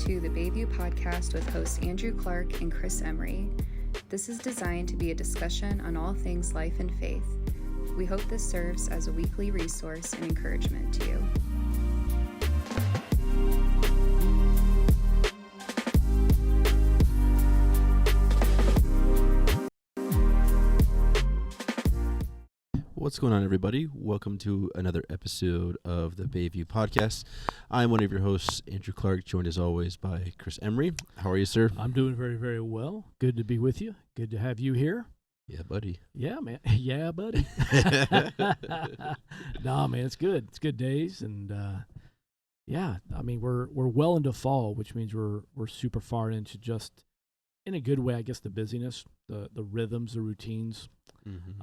to the Bayview Podcast with hosts Andrew Clark and Chris Emery. This is designed to be a discussion on all things life and faith. We hope this serves as a weekly resource and encouragement to you. What's going on, everybody? Welcome to another episode of the Bayview Podcast. I'm one of your hosts, Andrew Clark, joined as always by Chris Emery. How are you, sir? I'm doing very, very well. Good to be with you. Good to have you here. Yeah, buddy. Yeah, man. Yeah, buddy. Nah, man, it's good. It's good days, and yeah, I mean we're well into fall, which means we're super far into, just in a good way, I guess, the busyness, the rhythms, the routines. Mm-hmm.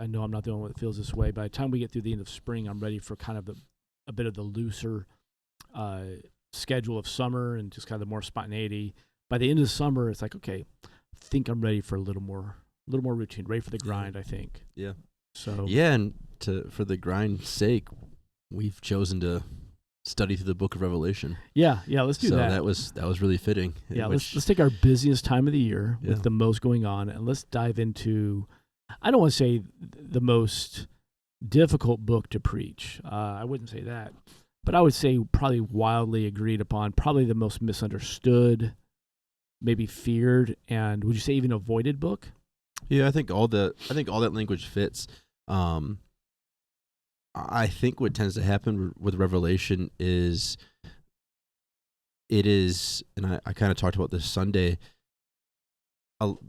I know I'm not the only one that feels this way. By the time we get through the end of spring, I'm ready for kind of a bit of the looser schedule of summer and just kind of the more spontaneity. By the end of the summer, it's like, okay, I think I'm ready for a little more routine, ready for the grind, I think. Yeah. So yeah, and for the grind's sake, we've chosen to study through the book of Revelation. Yeah, let's do that. So that was really fitting. Yeah, let's take our busiest time of the year with the most going on, and let's dive into, I don't want to say the most difficult book to preach. I wouldn't say that. But I would say probably wildly agreed upon, probably the most misunderstood, maybe feared, and would you say even avoided book? Yeah, I think all that language fits. I think what tends to happen with Revelation is and I kind of talked about this Sunday,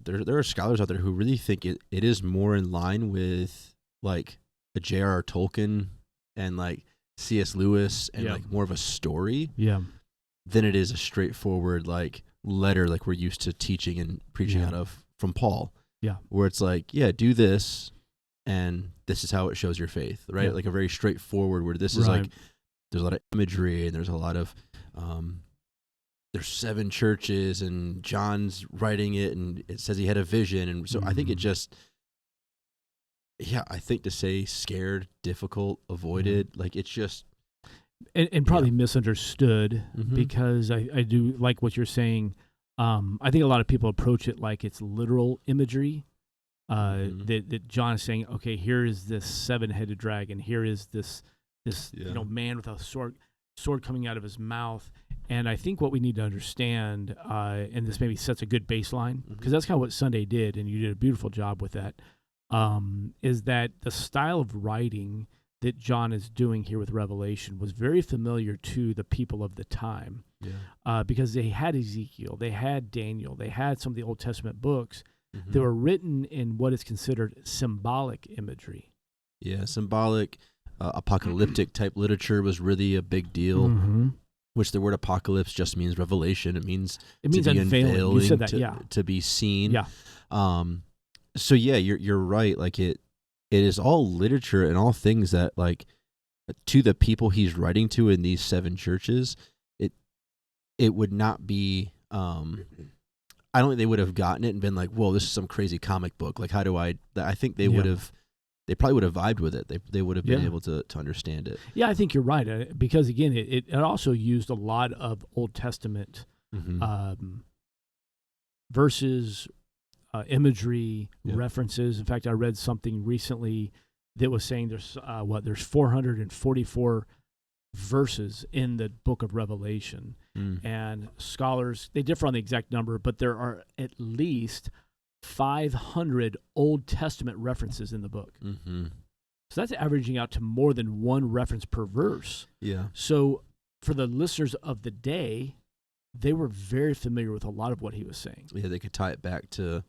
there are scholars out there who really think it is more in line with like a J.R.R. Tolkien and like C.S. Lewis and like more of a story than it is a straightforward like letter like we're used to teaching and preaching out of from Paul. Yeah. Where it's like, do this and this is how it shows your faith, right? Yeah. Like a very straightforward where this is like, there's a lot of imagery and there's a lot of, there's 7 churches and John's writing it and it says he had a vision. And so I think it just, I think to say scared, difficult, avoided, like it's just. And probably misunderstood because I do like what you're saying. I think a lot of people approach it like it's literal imagery. That John is saying, okay, here is this 7-headed dragon. Here is this man with a sword coming out of his mouth. And I think what we need to understand, and this maybe sets a good baseline, because that's kind of what Sunday did, and you did a beautiful job with that, is that the style of writing that John is doing here with Revelation was very familiar to the people of the time, because they had Ezekiel, they had Daniel, they had some of the Old Testament books. They were written in what is considered symbolic imagery. Yeah, symbolic, apocalyptic type literature was really a big deal, which the word apocalypse just means revelation. It means to be unveiling. You said that, to be seen. Yeah. So you're right. Like it is all literature and all things that like to the people he's writing to in these 7 churches, it would not be. I don't think they would have gotten it and been like, whoa, this is some crazy comic book. Like, how do I think they they probably would have vibed with it. They would have been able to understand it. Yeah, I think you're right. Because again, it also used a lot of Old Testament verses, imagery, references. In fact, I read something recently that was saying there's 444 verses in the book of Revelation. And scholars, they differ on the exact number, but there are at least 500 Old Testament references in the book. So that's averaging out to more than one reference per verse. Yeah. So for the listeners of the day, they were very familiar with a lot of what he was saying. Yeah, they could tie it back to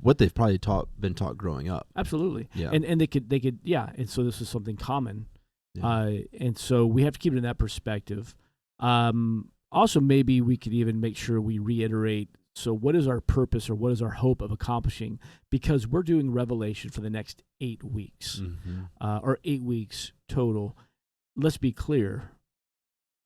what they've probably been taught growing up. Absolutely. Yeah. And they could and so this is something common. Yeah. And so we have to keep it in that perspective. Also, maybe we could even make sure we reiterate, so what is our purpose or what is our hope of accomplishing? Because we're doing Revelation for the next 8 weeks, or 8 weeks total. Let's be clear.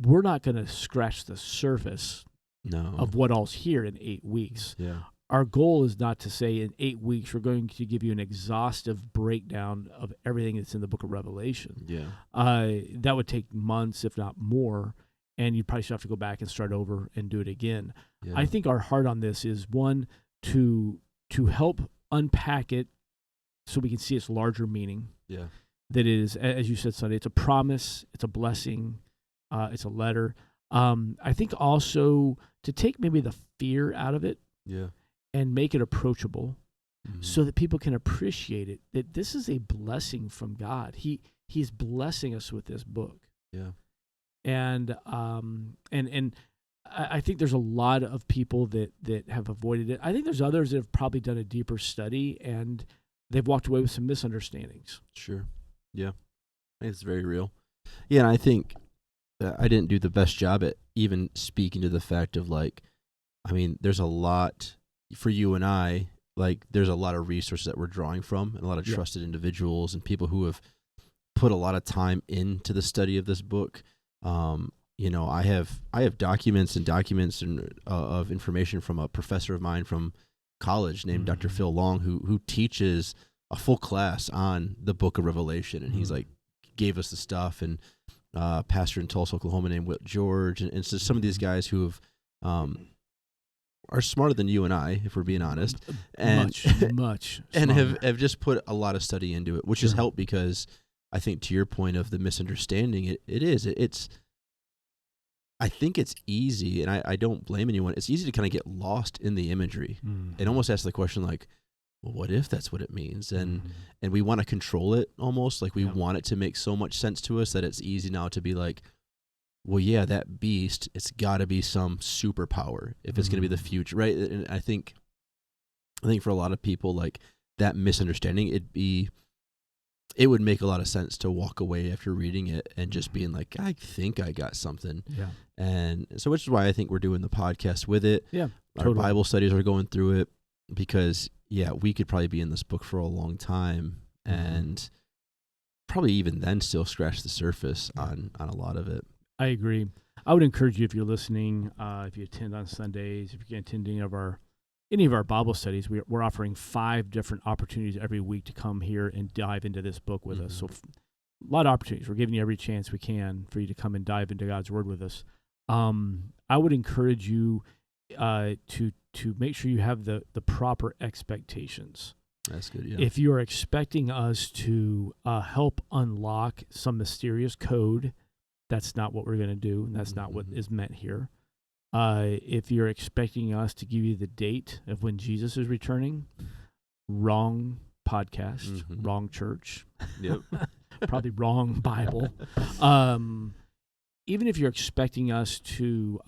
We're not going to scratch the surface of what all's here in 8 weeks. Yeah. Our goal is not to say in 8 weeks we're going to give you an exhaustive breakdown of everything that's in the book of Revelation. Yeah. That would take months, if not more. and you probably still have to go back and start over and do it again. Yeah. I think our heart on this is, one, to help unpack it so we can see its larger meaning. Yeah. That is, as you said, Sunday, it's a promise, it's a blessing, it's a letter. I think also to take maybe the fear out of it, and make it approachable, so that people can appreciate it, that this is a blessing from God. He's blessing us with this book. Yeah. And I think there's a lot of people that have avoided it. I think there's others that have probably done a deeper study and they've walked away with some misunderstandings. Sure. Yeah. I think it's very real. Yeah, and I think I didn't do the best job at even speaking to the fact of there's a lot for you and I, there's a lot of resources that we're drawing from and a lot of trusted individuals and people who have put a lot of time into the study of this book. I have documents of information from a professor of mine from college named Dr. Phil Long, who teaches a full class on the book of Revelation. And he's gave us the stuff, and pastor in Tulsa, Oklahoma named Whit George. And so some of these guys who have, are smarter than you and I, if we're being honest, and much and have just put a lot of study into it, which has helped, because I think to your point of the misunderstanding, I think it's easy, and I don't blame anyone. It's easy to kind of get lost in the imagery and almost ask the question well, what if that's what it means? And we want to control it almost, we want it to make so much sense to us that it's easy now to be well, yeah, that beast, it's got to be some superpower if it's going to be the future, right? And I think for a lot of people, that misunderstanding, it would make a lot of sense to walk away after reading it and just being I think I got something. Yeah. And so, which is why I think we're doing the podcast with it. Yeah. Our Bible studies are going through it, because we could probably be in this book for a long time and probably even then still scratch the surface on a lot of it. I agree. I would encourage you, if you're listening, if you attend on Sundays, if you can attend any of our Bible studies, we're offering 5 different opportunities every week to come here and dive into this book with us. So a lot of opportunities. We're giving you every chance we can for you to come and dive into God's Word with us. I would encourage you to make sure you have the proper expectations. That's good, yeah. If you're expecting us to help unlock some mysterious code, that's not what we're going to do, and that's not what is meant here. If you're expecting us to give you the date of when Jesus is returning, wrong podcast, wrong church, probably wrong Bible. Even if you're expecting us to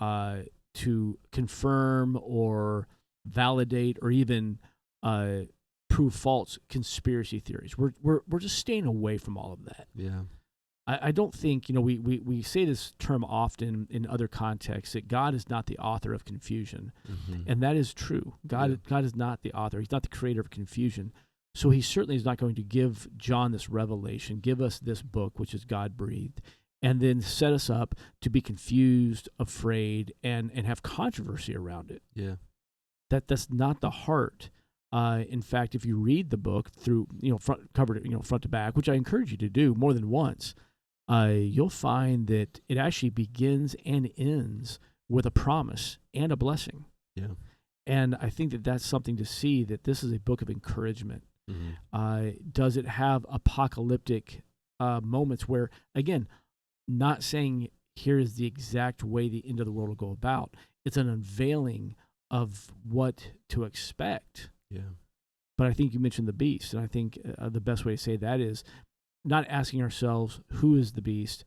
confirm or validate or even prove false conspiracy theories, we're just staying away from all of that. Yeah. I don't think, we say this term often in other contexts, that God is not the author of confusion. And that is true. God is not the author. He's not the creator of confusion. So he certainly is not going to give John this revelation, give us this book, which is God-breathed, and then set us up to be confused, afraid, and have controversy around it. Yeah. That's not the heart. In fact, if you read the book through, front to back, which I encourage you to do more than once, you'll find that it actually begins and ends with a promise and a blessing. Yeah. And I think that that's something to see, that this is a book of encouragement. Does it have apocalyptic moments where, again, not saying here is the exact way the end of the world will go about. It's an unveiling of what to expect. Yeah. But I think you mentioned the beast, and I think the best way to say that is not asking ourselves, who is the beast?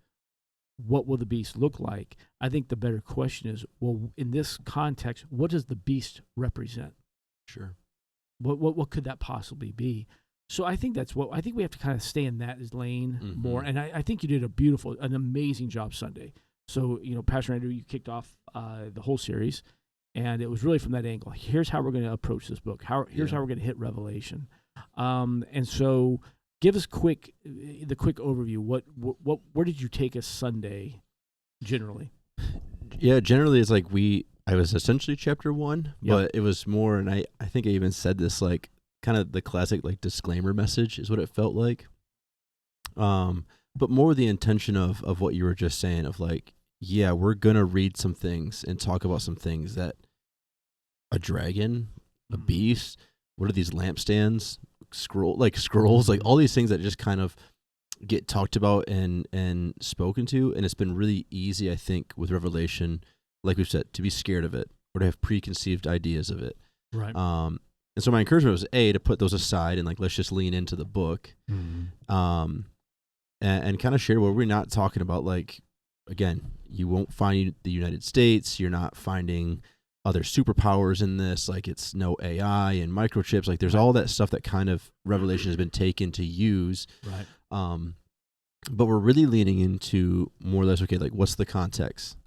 What will the beast look like? I think the better question is, well, in this context, what does the beast represent? Sure. What could that possibly be? So I think I think we have to kind of stay in that lane more. And I think you did an amazing job Sunday. So, Pastor Andrew, you kicked off the whole series, and it was really from that angle. Here's how we're going to approach this book. Here's how we're going to hit Revelation. And so give us the quick overview. Where did you take us Sunday generally? Yeah, generally it's I was essentially chapter 1, but it was more, and I think I even said this, kind of the classic disclaimer message is what it felt like. But more the intention of what you were just saying of yeah, we're going to read some things and talk about some things that a dragon, a beast, what are these lampstands, scrolls, like all these things that just kind of get talked about and spoken to. And it's been really easy, I think, with Revelation, like we've said, to be scared of it or to have preconceived ideas of it. Right. And so my encouragement was to put those aside and like, let's just lean into the book. And kind of share where we're not talking about, like, again, you won't find the United States. You're not finding other superpowers in this. Like, it's no AI and microchips. Like, there's all that stuff that kind of Revelation has been taken to use. Right. But we're really leaning into more or less, okay, like, what's the context?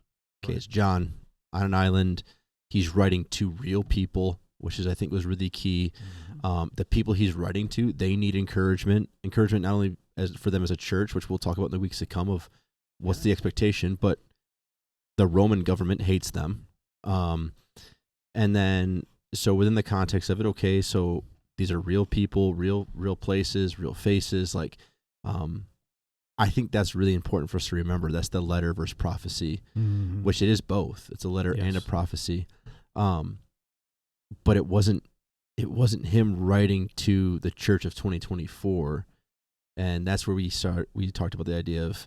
Okay, It's John on an island. He's writing to real people, which is, I think, was really key. The people he's writing to, they need encouragement. Encouragement not only for them as a church, which we'll talk about in the weeks to come of what's the expectation, but the Roman government hates them. And then, so within the context of it, okay, so these are real people, real places, real faces. Like, I think that's really important for us to remember. That's the letter versus prophecy, which it is both. It's a letter and a prophecy. But it wasn't him writing to the church of 2024. And that's where we talked about the idea of,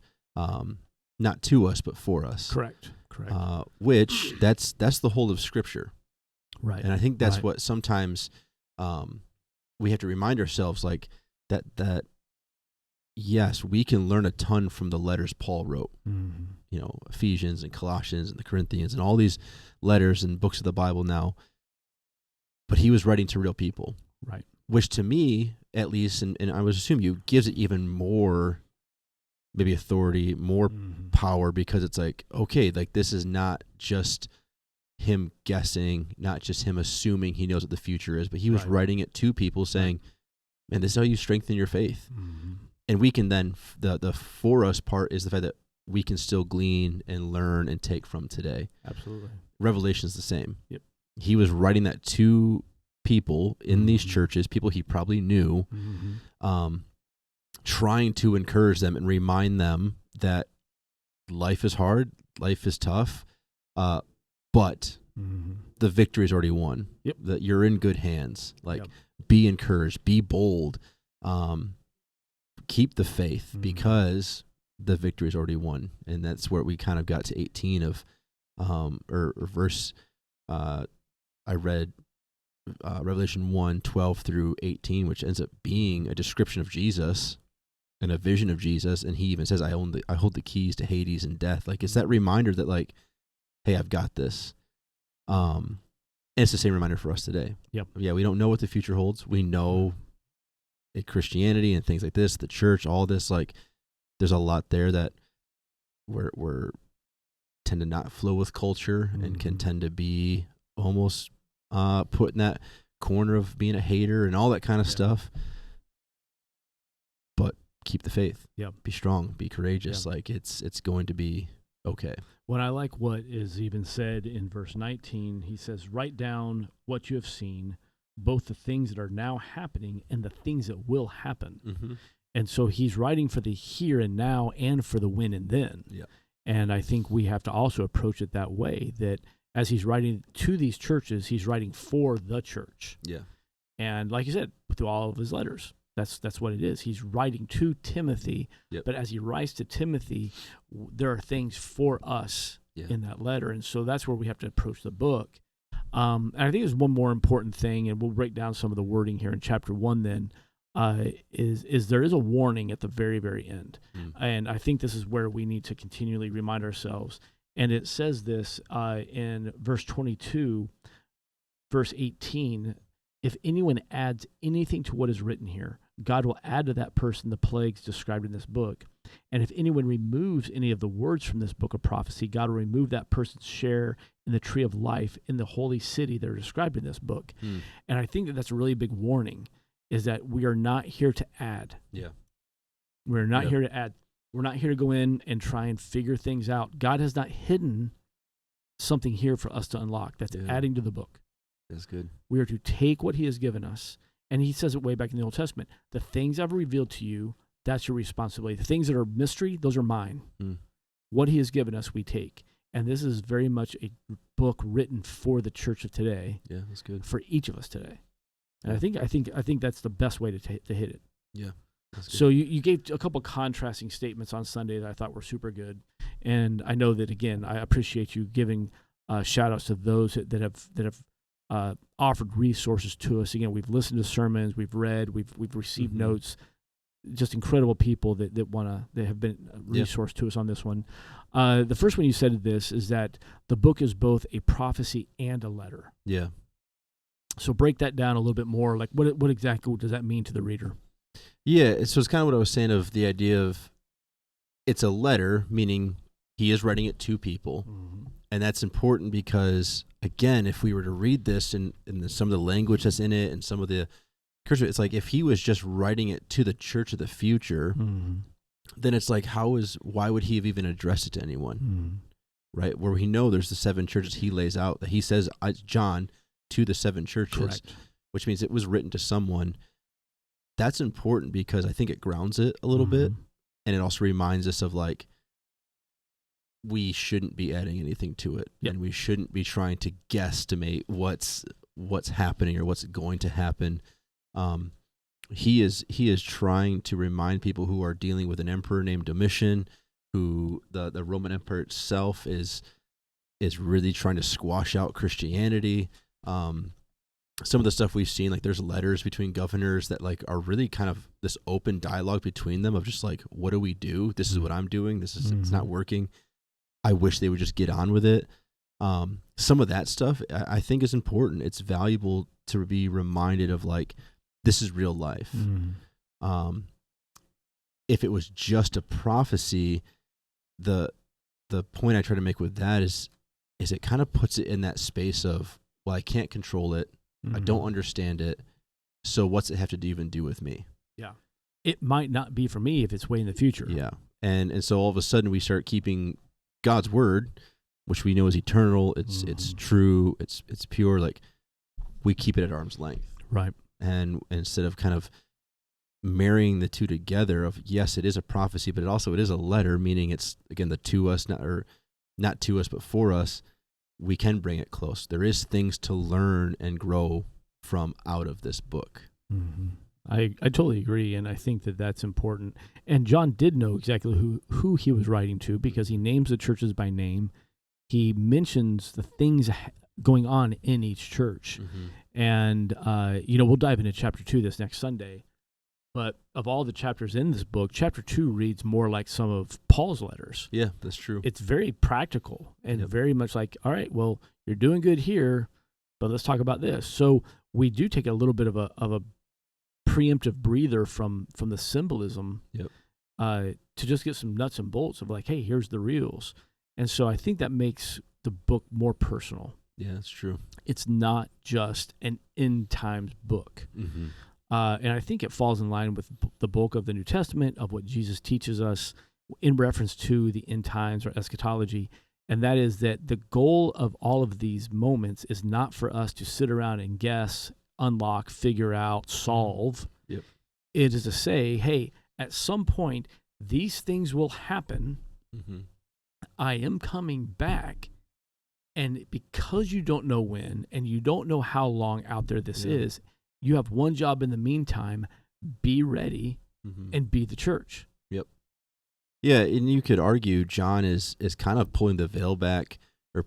not to us, but for us. Correct. Which that's the whole of Scripture. Right. And I think that's what sometimes we have to remind ourselves, like, that yes, we can learn a ton from the letters Paul wrote. You know, Ephesians and Colossians and the Corinthians and all these letters and books of the Bible now. But he was writing to real people. Right. Which to me, at least, and I would assume you, gives it even more maybe authority, more power, because it's like, okay, like, this is not just him guessing, not just him assuming he knows what the future is, but he was writing it to people saying, man, this is how you strengthen your faith. And we can then, the for us part is the fact that we can still glean and learn and take from today. Absolutely. Revelation is the same. Yep. He was writing that to people in these churches, people he probably knew, trying to encourage them and remind them that life is hard, life is tough, but the victory is already won. Yep. That you're in good hands. Like, be encouraged, be bold, keep the faith, because the victory is already won. And that's where we kind of got to 18 of, or verse, I read Revelation 1:12 through 18, which ends up being a description of Jesus and a vision of Jesus. And he even says, I hold the keys to Hades and death. Like, it's that reminder that, like, hey, I've got this. And it's the same reminder for us today. Yep. Yeah, we don't know what the future holds. We know in Christianity and things like this, the church, all this, like, there's a lot there that we're tend to not flow with culture and can tend to be almost put in that corner of being a hater and all that kind of stuff. But keep the faith. Yep. Be strong, be courageous. Yep. Like, it's going to be okay. What I like what is even said in verse 19, he says, write down what you have seen, both the things that are now happening and the things that will happen. And so he's writing for the here and now and for the when and then. Yeah. And I think we have to also approach it that way, that as he's writing to these churches, he's writing for the church. Yeah. And like you said, through all of his letters, that's what it is. He's writing to Timothy, but as he writes to Timothy, there are things for us in that letter. And so that's where we have to approach the book. And I think there's one more important thing, and we'll break down some of the wording here in chapter 1 then, is there is a warning at the very, very end. And I think this is where we need to continually remind ourselves. And it says this in verse 22, verse 18, if anyone adds anything to what is written here, God will add to that person the plagues described in this book. And if anyone removes any of the words from this book of prophecy, God will remove that person's share in the tree of life in the holy city that are described in this book. And I think that that's a really big warning, is that we are not here to add. Yeah. We're not here to add. We're not here to go in and try and figure things out. God has not hidden something here for us to unlock that's adding to the book. That's good. We are to take what he has given us, and he says it way back in the Old Testament. The things I've revealed to you, that's your responsibility. The things that are mystery, those are mine. what he has given us, we take. And this is very much a book written for the church of today. Yeah, that's good. For each of us today. And I think that's the best way to hit it. Yeah. So you gave a couple contrasting statements on Sunday that I thought were super good. And I know that, again, I appreciate you giving shout outs to those that have offered resources to us. Again, we've listened to sermons, we've read, we've received notes. Just incredible people that have been a resource to us on this one. The first one you said this is that the book is both a prophecy and a letter. Yeah. So break that down a little bit more. Like what exactly does that mean to the reader? Yeah, so it's kind of what I was saying of the idea of it's a letter, meaning he is writing it to people. Mm-hmm. And that's important because, again, if we were to read this and some of the language that's in it and some of the it's like if he was just writing it to the church of the future, then it's like why would he have even addressed it to anyone, right? Where we know there's the 7 churches he lays out that he says, John, to the 7 churches, correct. Which means it was written to someone. That's important because I think it grounds it a little bit, and it also reminds us of like we shouldn't be adding anything to it, and we shouldn't be trying to guesstimate what's happening or what's going to happen. He is trying to remind people who are dealing with an emperor named Domitian, who the Roman Empire itself is really trying to squash out Christianity. Some of the stuff we've seen, like there's letters between governors that like are really kind of this open dialogue between them of just like, what do we do? This is what I'm doing. This is it's not working. I wish they would just get on with it. Some of that stuff I think is important. It's valuable to be reminded of like, this is real life. If it was just a prophecy, the point I try to make with that is it kind of puts it in that space of, well, I can't control it. I don't understand it. So what's it have to even do with me? Yeah. It might not be for me if it's way in the future. Yeah. And so all of a sudden we start keeping God's word, which we know is eternal. It's true. It's pure. Like we keep it at arm's length. Right. And instead of kind of marrying the two together of, yes, it is a prophecy, but it is a letter, meaning it's, again, the to us, not to us, but for us, we can bring it close. There is things to learn and grow from out of this book. I totally agree, and I think that that's important. And John did know exactly who he was writing to because he names the churches by name. He mentions the things going on in each church. And, we'll dive into chapter 2 this next Sunday. But of all the chapters in this book, chapter 2 reads more like some of Paul's letters. Yeah, that's true. It's very practical and very much like, all right, well, you're doing good here, but let's talk about this. So we do take a little bit of a preemptive breather from the symbolism to just get some nuts and bolts of like, hey, here's the reals. And so I think that makes the book more personal. Yeah, that's true. It's not just an end times book. And I think it falls in line with the bulk of the New Testament, of what Jesus teaches us in reference to the end times or eschatology. And that is that the goal of all of these moments is not for us to sit around and guess, unlock, figure out, solve. It is to say, hey, at some point, these things will happen. I am coming back. And because you don't know when and you don't know how long out there this is, you have one job in the meantime: be ready and be the church. Yeah, and you could argue John is kind of pulling the veil back or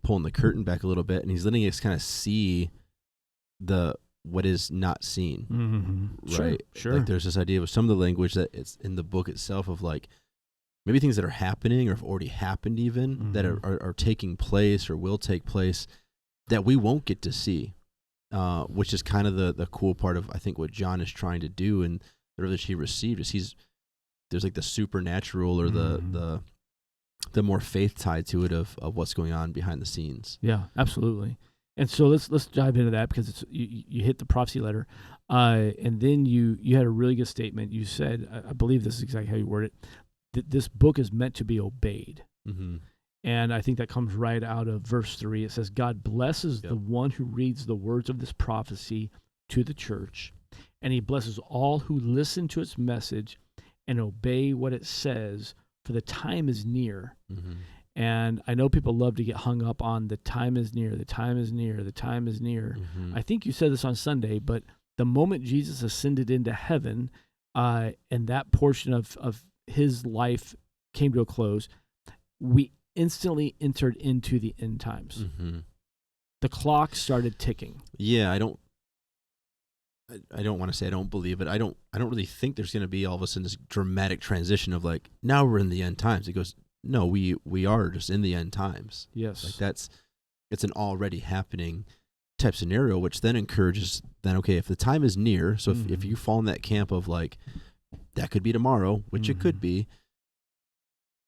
pulling the curtain back a little bit, and he's letting us kind of see what is not seen, right? Sure. Like there's this idea of some of the language that it's in the book itself of like maybe things that are happening or have already happened even that are taking place or will take place that we won't get to see. Which is kind of the cool part of, I think, what John is trying to do and the revelation he received is there's like the supernatural or the more faith tied to it of what's going on behind the scenes. Yeah, absolutely. And so let's dive into that because it's you hit the prophecy letter, and then you had a really good statement. You said, I believe this is exactly how you word it, that this book is meant to be obeyed. And I think that comes right out of verse 3. It says, God blesses the one who reads the words of this prophecy to the church, and he blesses all who listen to its message and obey what it says, for the time is near. Mm-hmm. And I know people love to get hung up on the time is near, the time is near, the time is near. Mm-hmm. I think you said this on Sunday, but the moment Jesus ascended into heaven, and that portion of his life came to a close, we instantly entered into the end times. Mm-hmm. The clock started ticking. Yeah, I don't want to say I don't believe it. I don't really think there's going to be all of a sudden this dramatic transition of like, now we're in the end times. It goes, no, we are just in the end times. Yes. Like it's an already happening type scenario, which then encourages then, okay, if the time is near, so if you fall in that camp of like, that could be tomorrow, which it could be,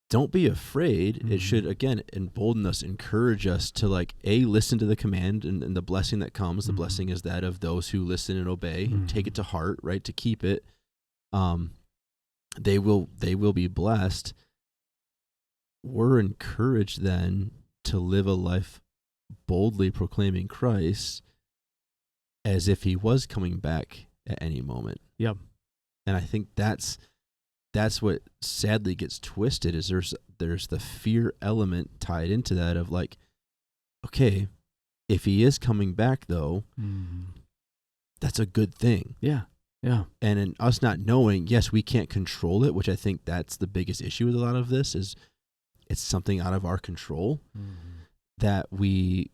don't be afraid. It should, again, embolden us, encourage us to like, listen to the command and the blessing that comes. The blessing is that of those who listen and obey and take it to heart, right? To keep it. They will be blessed. We're encouraged then to live a life boldly proclaiming Christ as if he was coming back at any moment. Yep. And I think that's what sadly gets twisted, is there's the fear element tied into that of like, okay, if he is coming back though, that's a good thing. Yeah. Yeah. And in us not knowing, yes, we can't control it, which I think that's the biggest issue with a lot of this, is it's something out of our control that we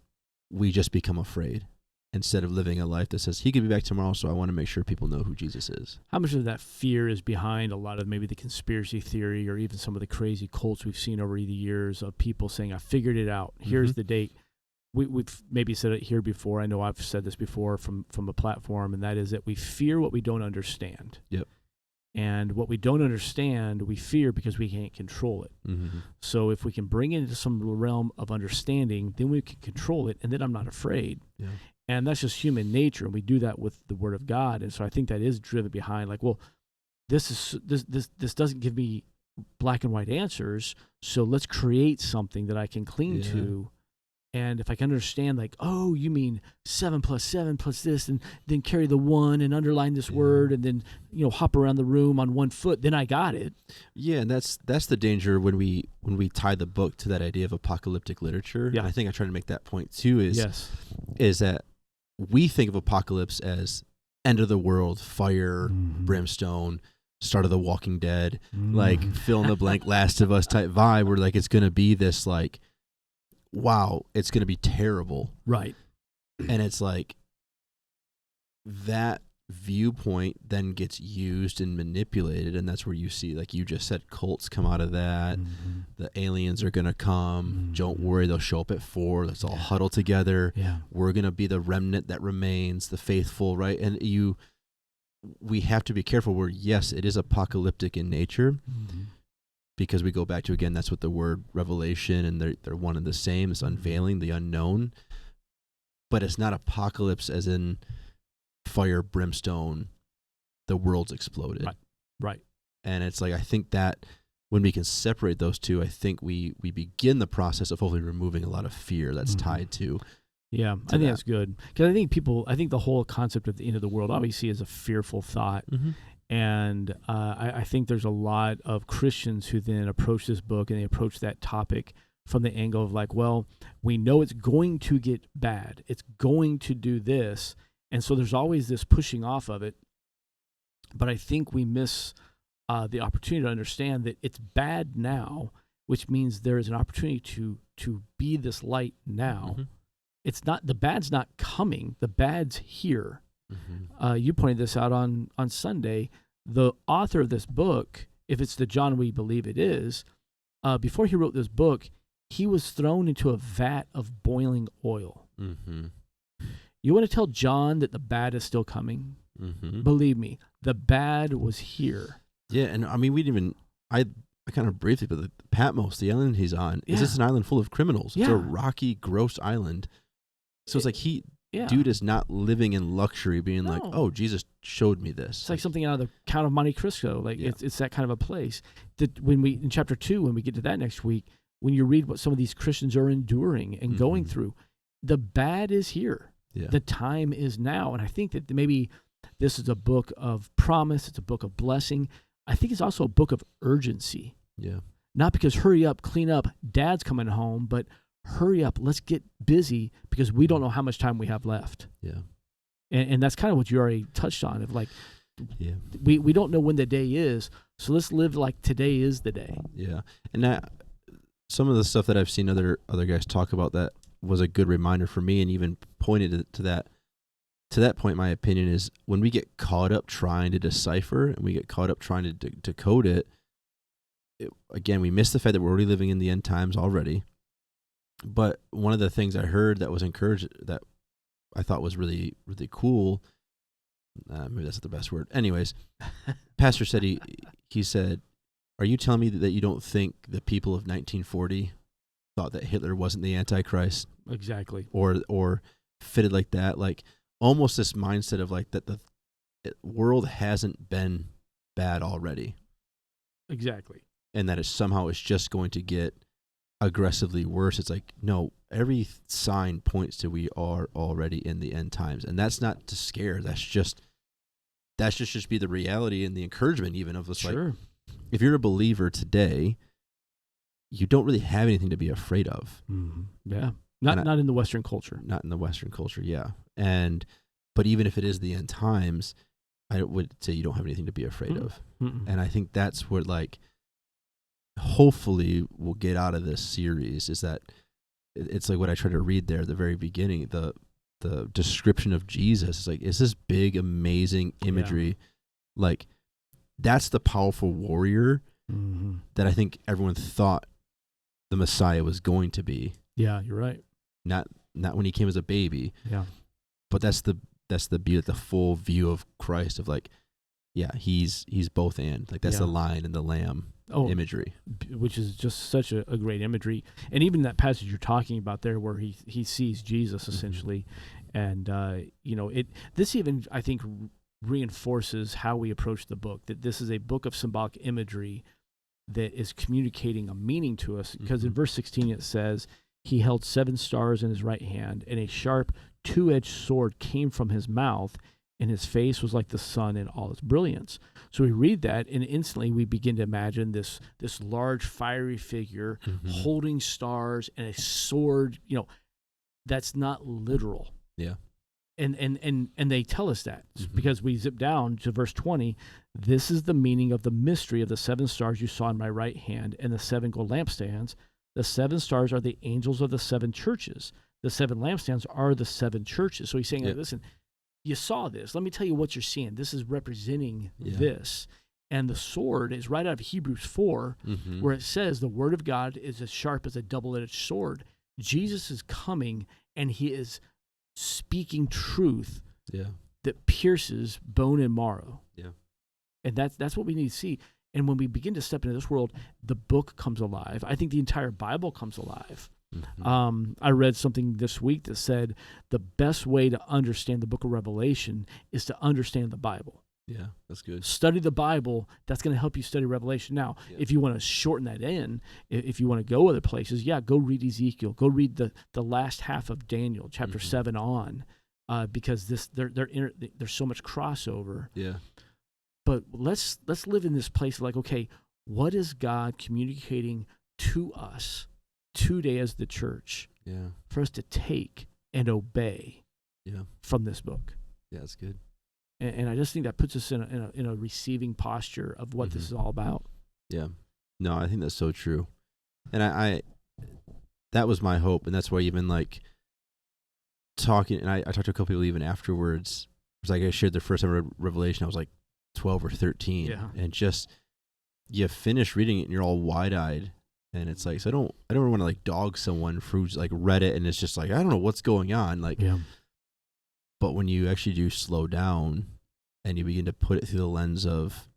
just become afraid instead of living a life that says he could be back tomorrow, so I want to make sure people know who Jesus is. How much of that fear is behind a lot of maybe the conspiracy theory or even some of the crazy cults we've seen over the years of people saying, I figured it out. Here's the date. We've maybe said it here before. I know I've said this before from a platform, and that is that we fear what we don't understand. Yep. And what we don't understand, we fear because we can't control it. So if we can bring it into some realm of understanding, then we can control it, and then I'm not afraid. Yeah. And that's just human nature, and we do that with the Word of God. And so I think that is driven behind, like, well, this doesn't give me black and white answers, so let's create something that I can cling to. And if I can understand, like, oh, you mean 7 + 7 + this, and then carry the 1 and underline this word, and then hop around the room on 1 foot, then I got it. Yeah, and that's the danger when we tie the book to that idea of apocalyptic literature. Yeah. And I think I try to make that point too. Is that we think of apocalypse as end of the world, fire, brimstone, start of the Walking Dead, like fill in the blank, Last of Us type vibe, where like it's going to be this like, wow, it's going to be terrible. Right. And it's like that viewpoint then gets used and manipulated, and that's where you see, like you just said, cults come out of that. The aliens are going to come. Don't worry, they'll show up at 4. Let's all huddle together. Yeah. We're going to be the remnant that remains, the faithful, right? And we have to be careful where, yes, it is apocalyptic in nature, because we go back to, again, that's what the word revelation, and they're one and the same. It's unveiling the unknown, but it's not apocalypse as in fire, brimstone, the world's exploded. Right. And it's like, I think that when we can separate those two, I think we begin the process of hopefully removing a lot of fear that's tied to. Yeah, I think that's good, because I think the whole concept of the end of the world obviously is a fearful thought. And I think there's a lot of Christians who then approach this book and they approach that topic from the angle of like, well, we know it's going to get bad. It's going to do this. And so there's always this pushing off of it. But I think we miss the opportunity to understand that it's bad now, which means there is an opportunity to be this light now. It's not, the bad's not coming. The bad's here. You pointed this out on Sunday. The author of this book, if it's the John we believe it is, before he wrote this book, he was thrown into a vat of boiling oil. You want to tell John that the bad is still coming? Believe me, the bad was here. Yeah, and I mean, I kind of briefly, but the Patmos, the island he's on, is this an island full of criminals? It's a rocky, gross island. So it's like dude is not living in luxury, being like, oh, Jesus showed me this. It's like something out of the Count of Monte Cristo. Like it's that kind of a place. That when we, in chapter 2, when we get to that next week, when you read what some of these Christians are enduring and going through, the bad is here. Yeah. The time is now. And I think that maybe this is a book of promise. It's a book of blessing. I think it's also a book of urgency. Yeah. not because hurry up, clean up, dad's coming home, but hurry up, let's get busy because we don't know how much time we have left. Yeah. And that's kind of what you already touched on, of like, yeah, we don't know when the day is, so let's live like today is the day. Yeah. And some of the stuff that I've seen other guys talk about that was a good reminder for me, and even pointed to that point, my opinion is when we get caught up trying to decipher and we get caught up trying to decode it, again, we miss the fact that we're already living in the end times already. But one of the things I heard that was encouraged, that I thought was really, really cool, maybe that's not the best word. Anyways, pastor said, he said, are you telling me that you don't think the people of 1940 thought that Hitler wasn't the Antichrist? Exactly. Or fitted like that, like almost this mindset of like that the world hasn't been bad already. Exactly. And that it's just going to get aggressively worse. It's like, no, every sign points to we are already in the end times. And that's not to scare. That's just be the reality and the encouragement even of this. Sure. Like, if you're a believer today, you don't really have anything to be afraid of. Mm-hmm. Yeah. Not in the Western culture. Not in the Western culture, yeah. But even if it is the end times, I would say you don't have anything to be afraid of. Mm-mm. And I think that's what, like, hopefully we'll get out of this series, is that it's like what I tried to read there at the very beginning, the description of Jesus. It's like, it's this big, amazing imagery. Yeah. Like, that's the powerful warrior that I think everyone thought the Messiah was going to be. Yeah, you're right. Not when he came as a baby. Yeah. But that's the beauty, the full view of Christ, of like, yeah, he's both and. Like, that's the lion and the lamb imagery. Which is just such a great imagery. And even that passage you're talking about there where he sees Jesus essentially. And this even, I think, reinforces how we approach the book, that this is a book of symbolic imagery that is communicating a meaning to us. Because in verse 16 it says, he held 7 stars in his right hand, and a sharp 2-edged sword came from his mouth, and his face was like the sun in all its brilliance. So we read that, and instantly we begin to imagine this large fiery figure holding stars and a sword. That's not literal. Yeah. And they tell us that because we zip down to verse 20. This is the meaning of the mystery of the 7 stars you saw in my right hand and the 7 gold lampstands. The 7 stars are the angels of the 7 churches. The 7 lampstands are the 7 churches. So he's saying, listen, you saw this. Let me tell you what you're seeing. This is representing this. And the sword is right out of Hebrews 4, where it says the word of God is as sharp as a double-edged sword. Jesus is coming, and he is speaking truth that pierces bone and marrow. Yeah. And that's what we need to see. And when we begin to step into this world, the book comes alive. I think the entire Bible comes alive. I read something this week that said the best way to understand the book of Revelation is to understand the Bible. Yeah, that's good. Study the Bible. That's going to help you study Revelation. Now, if you want to shorten that in, if you want to go other places, go read Ezekiel. Go read the last half of Daniel, chapter 7 on, because there's so much crossover. Yeah. But let's live in this place like, okay, what is God communicating to us today as the church for us to take and obey from this book? Yeah, that's good. And I just think that puts us in a receiving posture of what this is all about. Yeah. No, I think that's so true. And I that was my hope, and that's why even like talking, and I talked to a couple people even afterwards. It was like I shared the first time I read Revelation, I was like 12 or 13. Yeah. And just, you finish reading it and you're all wide-eyed. And it's like, so I don't want to like dog someone who's like read it and it's just like, I don't know what's going on. Like, but when you actually do slow down and you begin to put it through the lens of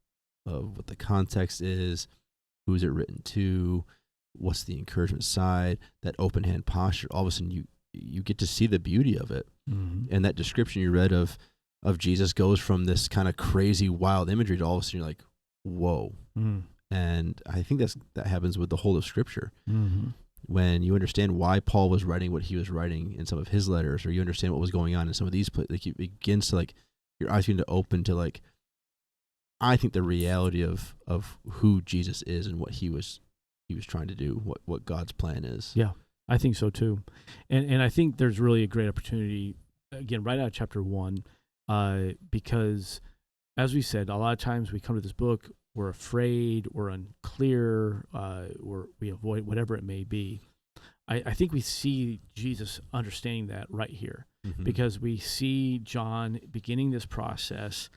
what the context is, who's it written to, what's the encouragement side, that open hand posture, all of a sudden you get to see the beauty of it. And that description you read of Jesus goes from this kind of crazy, wild imagery to all of a sudden you're like, whoa. And I think that happens with the whole of Scripture. When you understand why Paul was writing what he was writing in some of his letters, or you understand what was going on in some of these places, like, it begins to like, your eyes begin to open to like, I think the reality of who Jesus is and what he was he was trying to do, what God's plan is. Yeah, I think so too. And I think there's really a great opportunity, again, right out of chapter 1, because as we said, a lot of times we come to this book, we're afraid, we're unclear, we avoid whatever it may be. I think we see Jesus understanding that right here, because we see John beginning this process.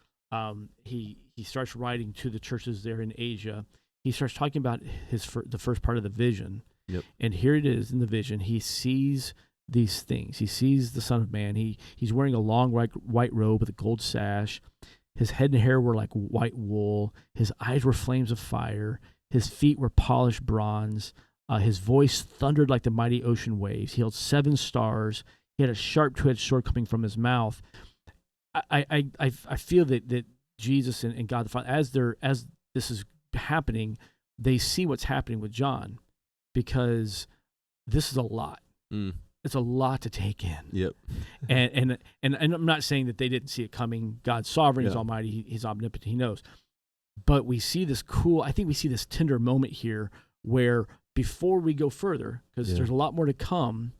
He starts writing to the churches there in Asia. He starts talking about the first part of the vision. Yep. And here it is in the vision. He sees these things. He sees the Son of Man. He's wearing a long white robe with a gold sash. His head and hair were like white wool. His eyes were flames of fire. His feet were polished bronze. His voice thundered like the mighty ocean waves. He held 7 stars. He had a sharp two-edged sword coming from his mouth. I feel that Jesus and God the Father, as this is happening, they see what's happening with John, because this is a lot. It's a lot to take in. Yep. And I'm not saying that they didn't see it coming. God's sovereign, He's almighty, He's omnipotent, He knows. But we see this I think we see this tender moment here where, before we go further, because there's a lot more to come,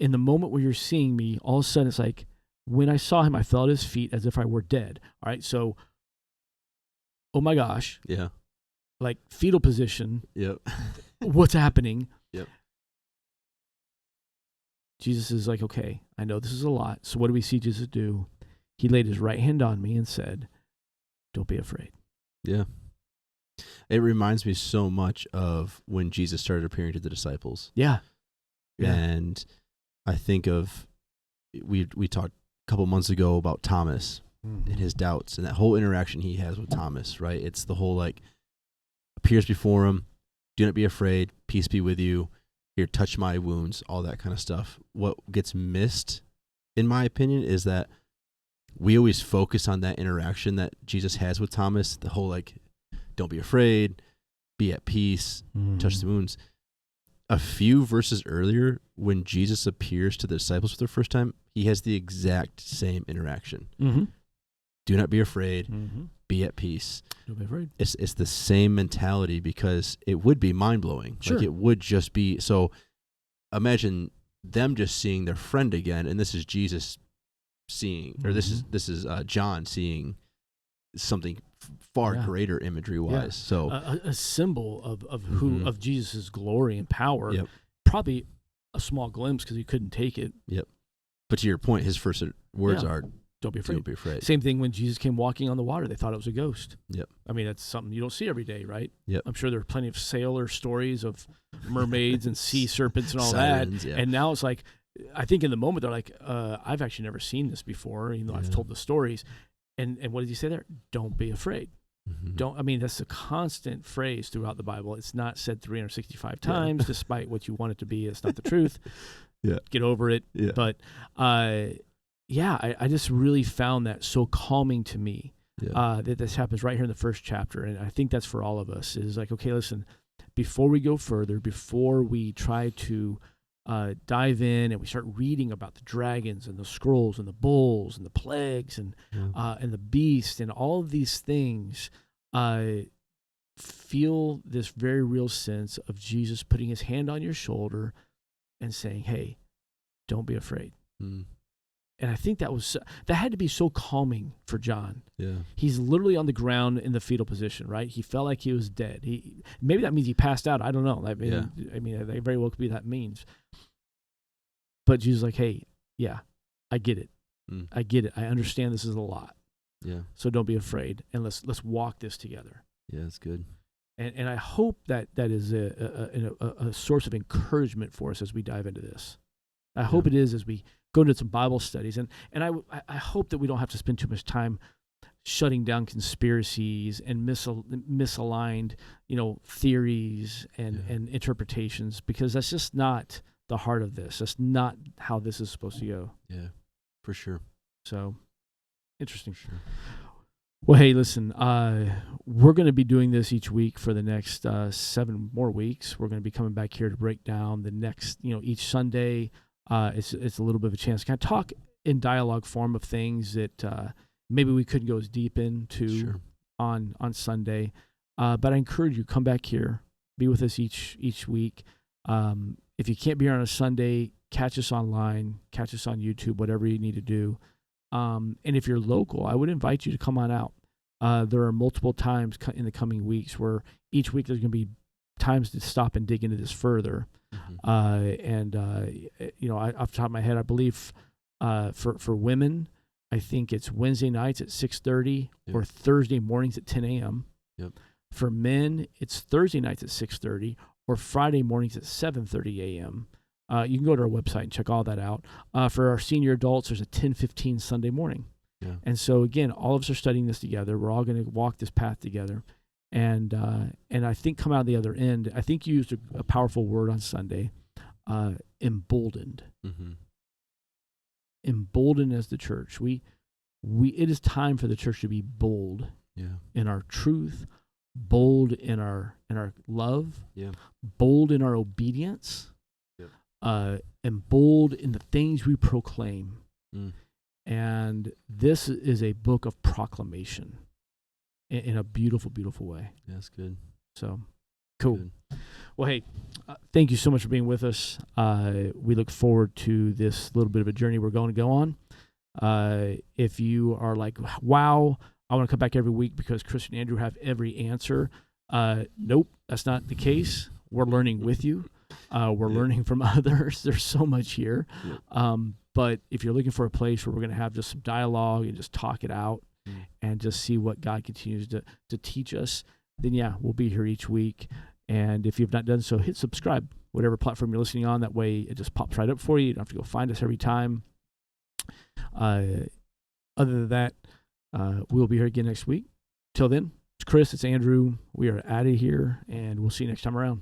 in the moment where you're seeing me, all of a sudden it's like, when I saw him, I fell at his feet as if I were dead. All right, so, oh my gosh. Yeah. Like fetal position. Yep. What's happening? Yep. Jesus is like, okay, I know this is a lot. So what do we see Jesus do? He laid his right hand on me and said, don't be afraid. Yeah. It reminds me so much of when Jesus started appearing to the disciples. Yeah. And I think of, we talked a couple months ago about Thomas and his doubts and that whole interaction he has with Thomas, right? It's the whole, like, appears before him, do not be afraid, peace be with you, here, touch my wounds, all that kind of stuff. What gets missed, in my opinion, is that we always focus on that interaction that Jesus has with Thomas, the whole, like, don't be afraid, be at peace, touch the wounds. A few verses earlier, when Jesus appears to the disciples for the first time, he has the exact same interaction. Do not be afraid, be at peace. Don't be afraid. It's the same mentality, because it would be mind-blowing. Sure. Like, it would just be, so imagine them just seeing their friend again, and this is Jesus seeing, or this is John seeing something far greater imagery-wise. Yeah. So a symbol of Jesus' glory and power. Yep. Probably a small glimpse, because he couldn't take it. Yep. But to your point, his first words are, don't be afraid. Don't be afraid. Same thing when Jesus came walking on the water. They thought it was a ghost. Yep. I mean, that's something you don't see every day, right? Yep. I'm sure there are plenty of sailor stories of mermaids and sea serpents and all Sirens, that. yeah. And now it's like, I think in the moment they're like, I've actually never seen this before, even though I've told the stories. And what did he say there? Don't be afraid. I mean, that's a constant phrase throughout the Bible. It's not said 365 times, despite what you want it to be. It's not the truth. Get over it. Yeah. But, I just really found that so calming to me, that this happens right here in the first chapter. And I think that's for all of us, is like, okay, listen, before we go further, before we try to dive in and we start reading about the dragons and the scrolls and the bulls and the plagues and the beast and all of these things, feel this very real sense of Jesus putting his hand on your shoulder and saying, hey, don't be afraid. And I think that had to be so calming for John. Yeah. He's literally on the ground in the fetal position, right? He felt like he was dead. Maybe that means he passed out. I don't know. I mean, that very well could be that means. But Jesus is like, hey, I get it. I get it. I understand this is a lot. Yeah. So don't be afraid, and let's walk this together. Yeah, that's good. And I hope that is a source of encouragement for us as we dive into this. I hope it is, as we go into some Bible studies. And I hope that we don't have to spend too much time shutting down conspiracies and misaligned, theories and interpretations, because that's just not the heart of this. That's not how this is supposed to go. Yeah, for sure. So, interesting. Sure. Well, hey, listen, we're going to be doing this each week for the next 7 more weeks. We're going to be coming back here to break down the next, each Sunday. It's a little bit of a chance to kind of talk in dialogue form of things that maybe we couldn't go as deep into on Sunday. But I encourage you, come back here, Be with us each week. If you can't be here on a Sunday, catch us online, catch us on YouTube, whatever you need to do. And if you're local, I would invite you to come on out. There are multiple times in the coming weeks where each week there's going to be times to stop and dig into this further. Mm-hmm. Off the top of my head, I believe for women, I think it's Wednesday nights at 6:30 or Thursday mornings at 10 a.m. Yep. For men, it's Thursday nights at 6:30 or Friday mornings at 7:30 a.m. You can go to our website and check all that out. For our senior adults, there's a 10:15 Sunday morning. Yeah. And so, again, all of us are studying this together. We're all going to walk this path together. And I think come out the other end, I think you used a powerful word on Sunday, emboldened. Mm-hmm. Emboldened as the church. It is time for the church to be bold in our truth, bold in our love, bold in our obedience, and bold in the things we proclaim. And this is a book of proclamation in a beautiful, beautiful way. That's good. So, cool. Good. Well, hey, thank you so much for being with us. We look forward to this little bit of a journey we're going to go on. If you are like, wow, I want to come back every week because Chris and Andrew have every answer. Nope, that's not the case. We're learning with you. We're learning from others. There's so much here. But if you're looking for a place where we're going to have just some dialogue and just talk it out and just see what God continues to teach us, then we'll be here each week. And if you've not done so, hit subscribe, whatever platform you're listening on. That way it just pops right up for you. You don't have to go find us every time. Other than that, we'll be here again next week. Till then, it's Chris, it's Andrew. We are out of here, and we'll see you next time around.